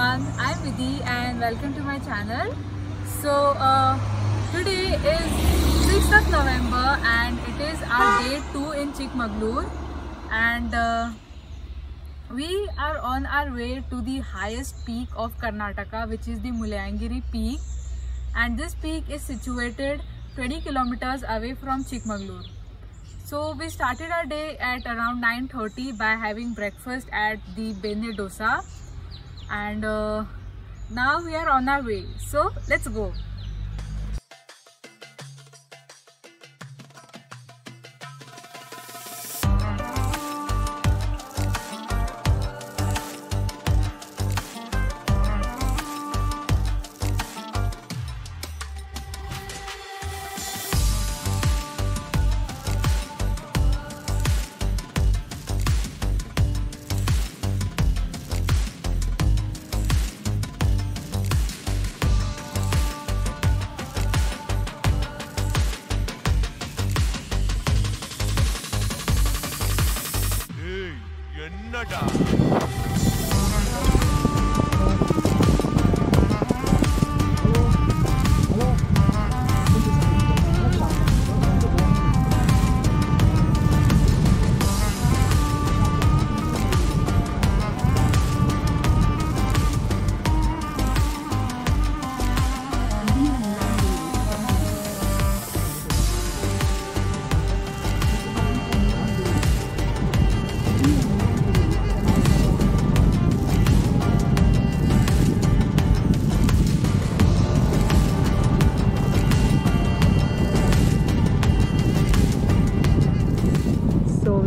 everyone, I'm Vidhi and welcome to my channel. So today is 6th of November and it is our day 2 in Chikmagalur, and we are on our way to the highest peak of Karnataka, which is the Mullayanagiri peak, and this peak is situated 20 kilometers away from Chikmagalur. So we started our day at around 9:30 by having breakfast at the Benne Dosa, and now we are on our way. So let's go.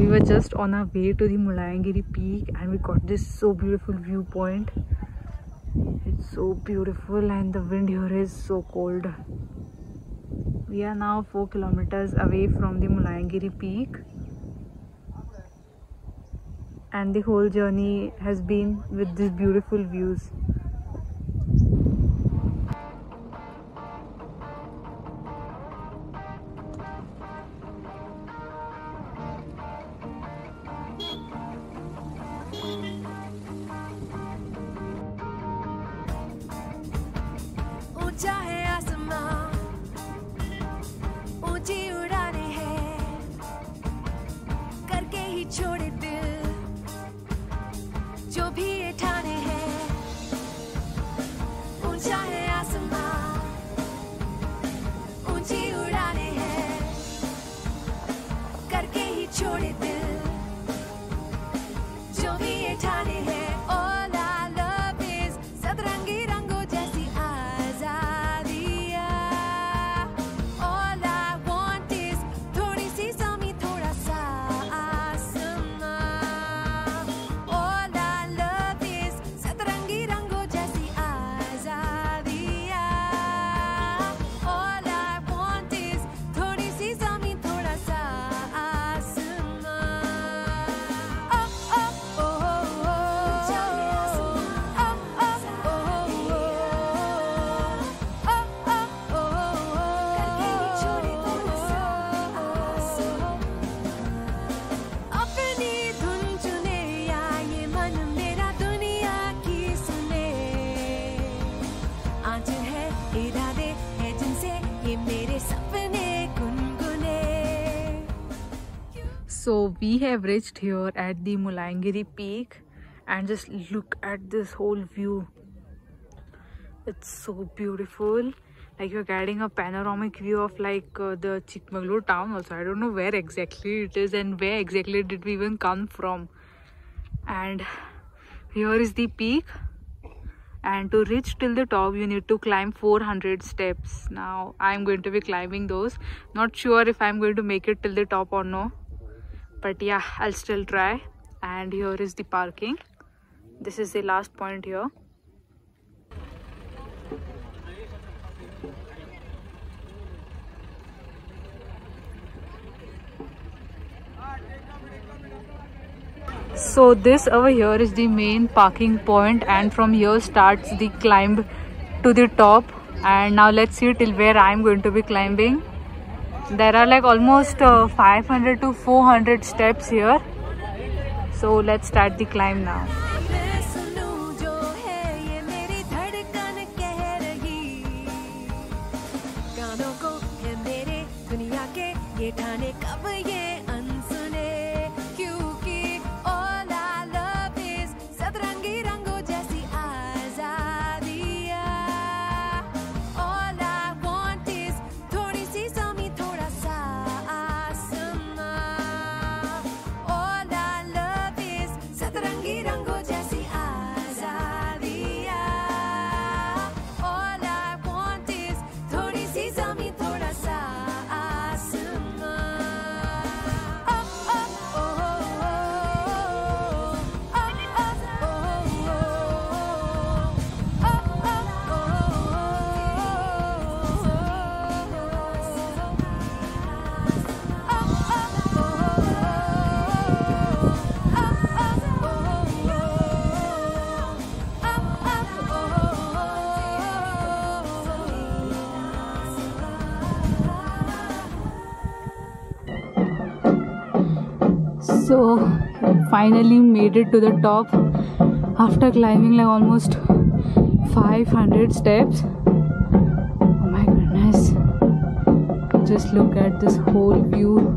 We were just on our way to the Mullayanagiri peak and we got this so beautiful viewpoint. It's so beautiful and the wind here is so cold. We are now 4 kilometers away from the Mullayanagiri peak, and the whole journey has been with these beautiful views. छोड़े दिल जो भी ये ठाने हैं, ऊंचा है आसमां, ऊंची उड़ाने हैं, करके ही छोड़े दिल जो भी ये ठाने हैं. All I love is सतरंगी रंगों जैसी आजादियाँ. All I want is थोड़ी सी समी, थोड़ा सा So we have reached here at the Mullayanagiri peak, and just look at this whole view. It's so beautiful. Like you're getting a panoramic view of like the Chikmagalur town also. I don't know where exactly it is and where exactly did we even come from. And here is the peak, and to reach till the top you need to climb 400 steps. Now I'm going to be climbing those. Not sure if I'm going to make it till the top or no, but yeah, I'll still try. And here is the parking. This is the last point here. So this over here is the main parking point, and from here starts the climb to the top. And now let's see till where I'm going to be climbing. There are like almost 500 to 400 steps here. So let's start the climb now. ये ठाने कब ये अनसुने, क्योंकि all I love is सतरंगी रंगों जैसी आजादियाँ। All I want is थोड़ी सी ज़मीं, थोड़ा सा आसमां। All I love is सतरंगी रंगों जैसी आजादियाँ। All I want is थोड़ी सी ज़मीं, थोड़ा सा आसमां। Oh oh oh oh So finally made it to the top after climbing like almost 500 steps. Oh my goodness, just look at this whole view.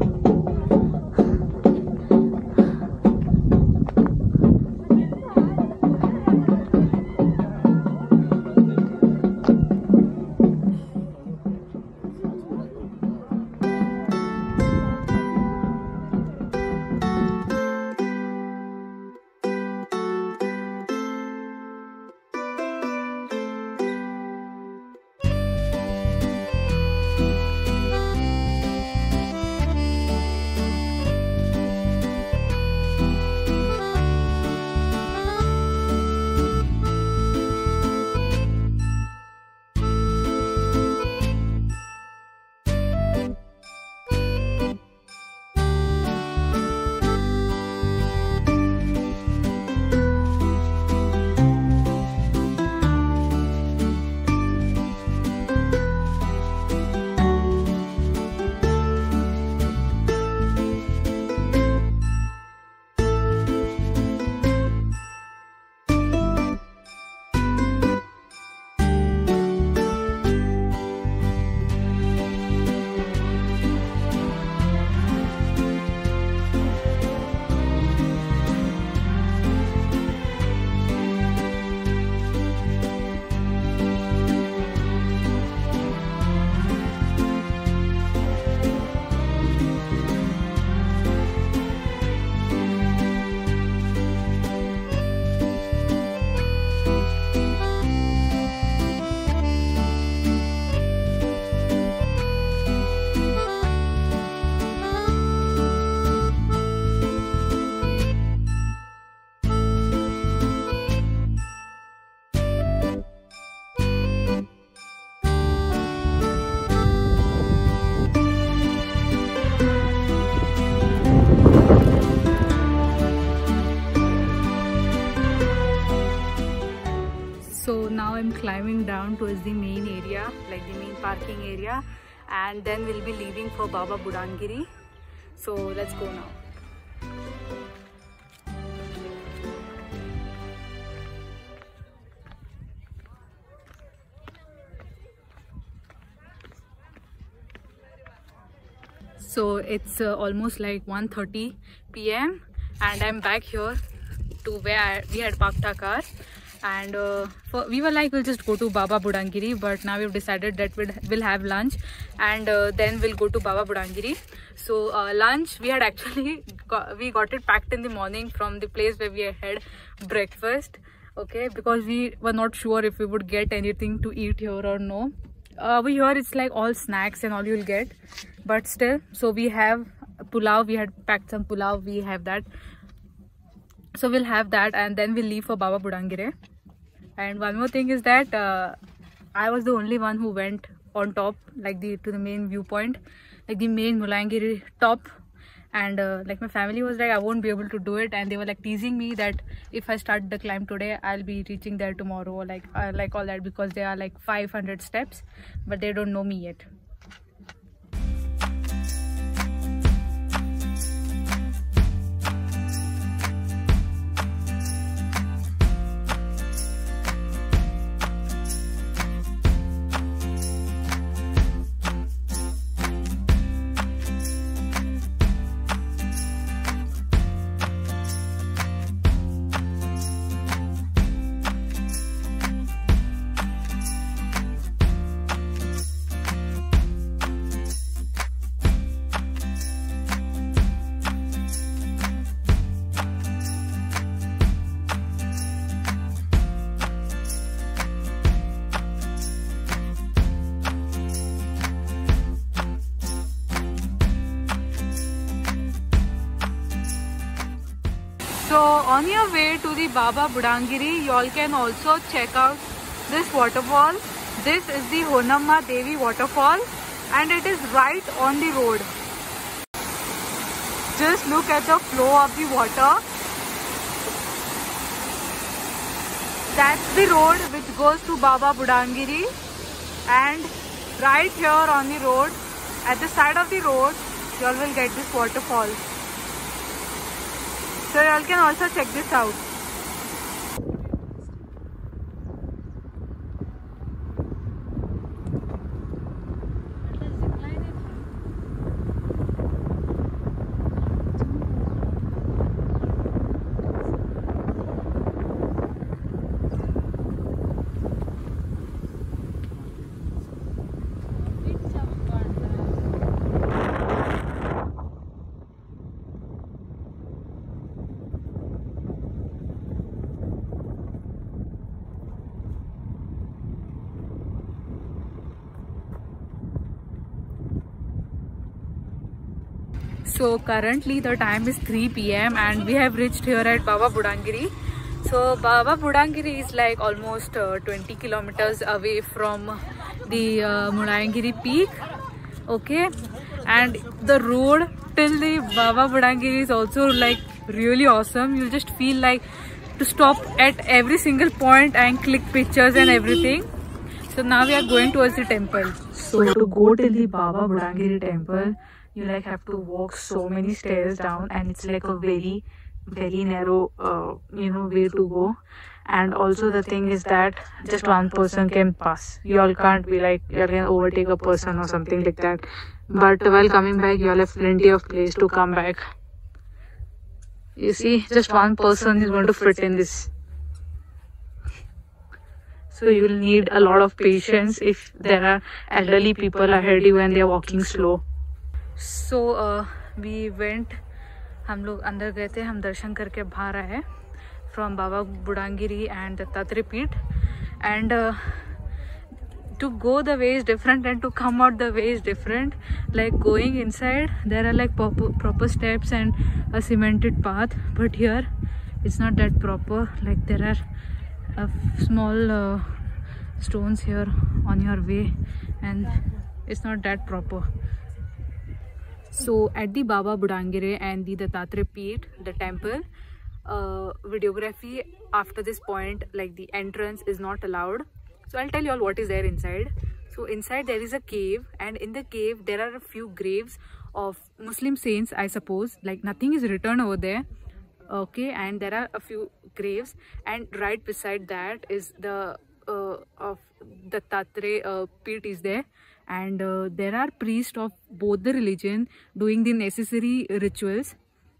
So now I'm climbing down towards the main area, like the main parking area, and then we'll be leaving for Baba Budangiri. So let's go now. So it's almost like 1:30 p.m. and I'm back here to where we had parked our car. And we were like, we'll just go to Baba Budangiri, but now we've decided that we'll have lunch and then we'll go to Baba Budangiri. So lunch, we had actually we got it packed in the morning from the place where we had breakfast, okay, because we were not sure if we would get anything to eat here or no. Over here it's like all snacks and all you'll get, but still, so we have pulao, we had packed some pulao, we have that, so we'll have that and then we'll leave for Baba Budangiri. And one more thing is that I was the only one who went on top, like to the main viewpoint, like the main Mulangiri top, and like my family was like, I won't be able to do it, and they were like teasing me that if I start the climb today, I'll be reaching there tomorrow, like all that, because there are like 500 steps, but they don't know me yet. on your way to the Baba Budangiri, you all can also check out this waterfall. This is the Honamma Devi waterfall and it is right on the road. Just look at the flow of the water. That's the road which goes to Baba Budangiri, and right here on the road, at the side of the road, you all will get this waterfall. So you all can also check this out. So currently the time is 3 PM and we have reached here at Baba Budangiri. So Baba Budangiri is like almost 20 kilometers away from the Mulayangiri peak. Okay, and the road till the Baba Budangiri is also like really awesome. You'll just feel like to stop at every single point and click pictures and everything. So now we are going towards the temple. So to go till the Baba Budangiri temple, you like have to walk so many stairs down, and it's like a very narrow way to go. And also the thing is that just one person can pass. You all can't be like you all can overtake a person or something like that. But while coming back, you all have plenty of place to come back. You see, just one person is going to fit in this. So you will need a lot of patience if there are elderly people ahead you and they are walking slow. So we went, हम लोग अंदर गए थे, हम दर्शन करके बाहर आए from Baba Budangiri and Dattatreya Peeth, and to go the way is different and to come out the way is different. Like going inside there are like proper steps and a cemented path, but here it's not that proper. Like there are small stones here on your way and it's not that proper. So at the Baba Budangiri and the Dattatreya Peeth, the temple, videography after this point, like the entrance is not allowed. So I'll tell you all what is there inside. So inside there is a cave, and in the cave there are a few graves of Muslim saints, I suppose. Like nothing is written over there. Okay, and there are a few graves, and right beside that is the of Dattatreya Peeth is there. And there are priests of both the religion doing the necessary rituals.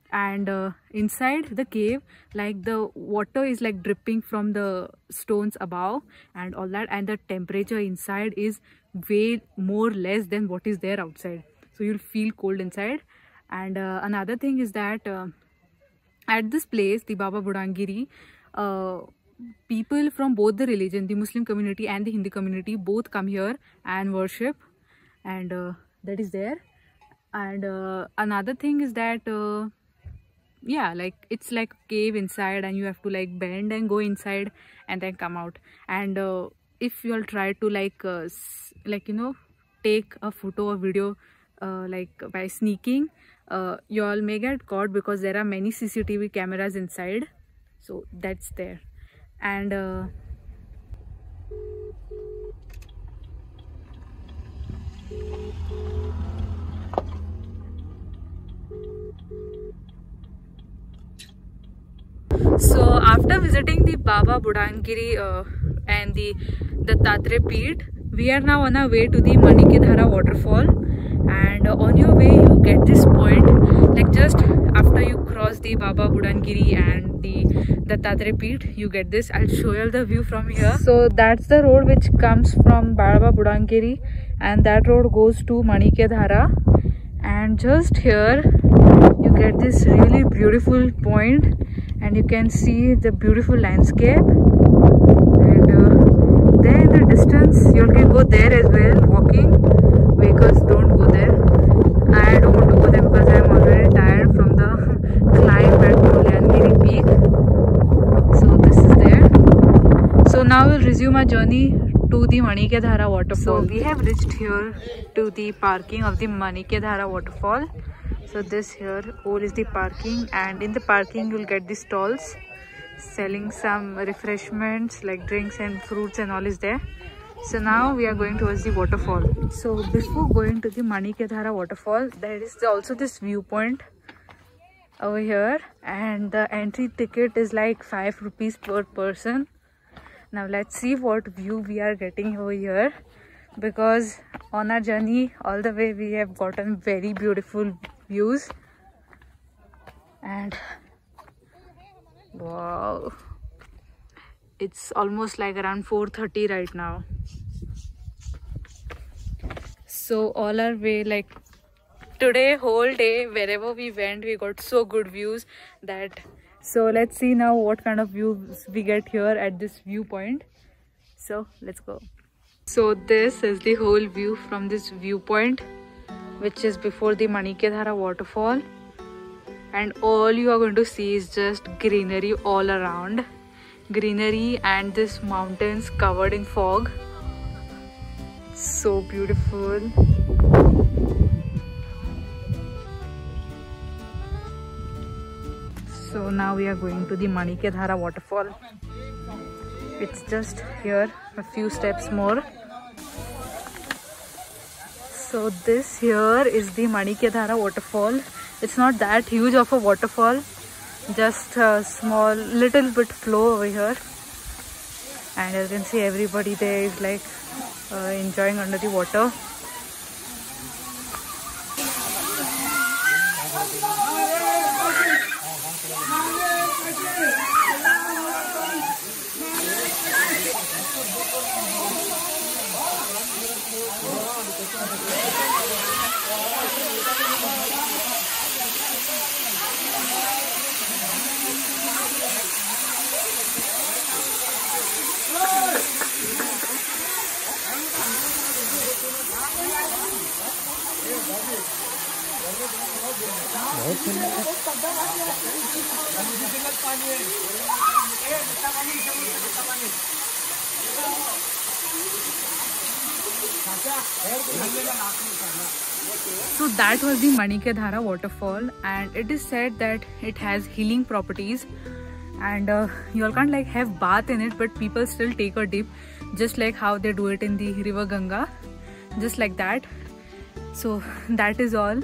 And inside the cave, like the water is like dripping from the stones above and all that, and the temperature inside is way more less than what is there outside, so you'll feel cold inside. And another thing is that at this place, the Baba Budangiri, people from both the religion, the Muslim community and the Hindu community, both come here and worship, and that is there. And another thing is that yeah, like it's like a cave inside, and you have to like bend and go inside and then come out. And if you all try to like take a photo or video like by sneaking, you all may get caught because there are many CCTV cameras inside. So that's there. And so after visiting the Baba Budangiri and the Dattatreya Peeth, we are now on our way to the Manikedhara waterfall. And on your way you get this point, like just after you cross the Baba Budangiri and the Dattatreya Peeth, you get this. I'll show you the view from here. So that's the road which comes from Baba Budangiri, and that road goes to Manikedhara. And just here you get this really beautiful point, and you can see the beautiful landscape. And there in the distance you can go there as well, walking. Vehicles don't go there. I don't want to go there because I am already tired from the climb at Mulayangiri Peak. now we'll resume our journey to the Manikedhara waterfall. So we have reached here to the parking of the Manikedhara waterfall. So this here all is the parking, and in the parking you'll get the stalls selling some refreshments like drinks and fruits and all is there. So now we are going towards the waterfall. So before going to the Manikedhara waterfall, there is also this viewpoint over here, and the entry ticket is like 5 rupees per person. Now let's see what view we are getting over here, because on our journey all the way we have gotten very beautiful views. And wow, it's almost like around 4:30 right now. So all our way, like today whole day, wherever we went we got so good views that. So let's see now what kind of views we get here at this viewpoint. So let's go. So this is the whole view from this viewpoint, which is before the Manikedhara waterfall, and all you are going to see is just greenery all around. Greenery and this mountains covered in fog. So beautiful. So now we are going to the Manikedhara waterfall. It's just here, a few steps more. So this here is the Manikedhara waterfall. It's not that huge of a waterfall, just a small little bit flow over here. And as you can see, everybody there is like enjoying under the water. So that was the Manikedhara waterfall, and it is said that it has healing properties, and you all can't like have bath in it, but people still take a dip, just like how they do it in the river Ganga, just like that. So that is all,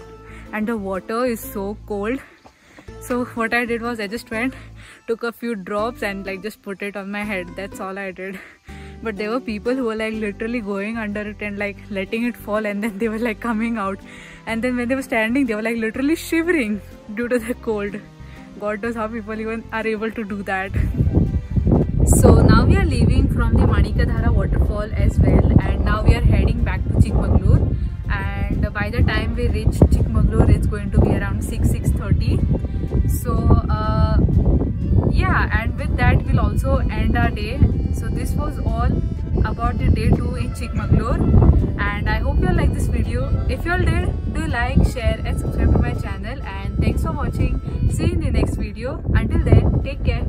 and the water is so cold. So what I did was I just went, took a few drops and like just put it on my head. That's all I did. But there were people who were like literally going under it and like letting it fall, and then they were like coming out, and then when they were standing they were like literally shivering due to the cold. God knows how people even are able to do that. So now we are leaving from the Manikedhara waterfall as well, and now we are heading back to Chikmagalur. And by the time we reach Chikmagalur, it's going to be around 6:30. So yeah, and with that we'll also end our day. So this was all about the day 2 in Chikmagalur, and I hope you all like this video. If you all did, do like, share and subscribe to my channel, and thanks for watching. See you in the next video. Until then, take care.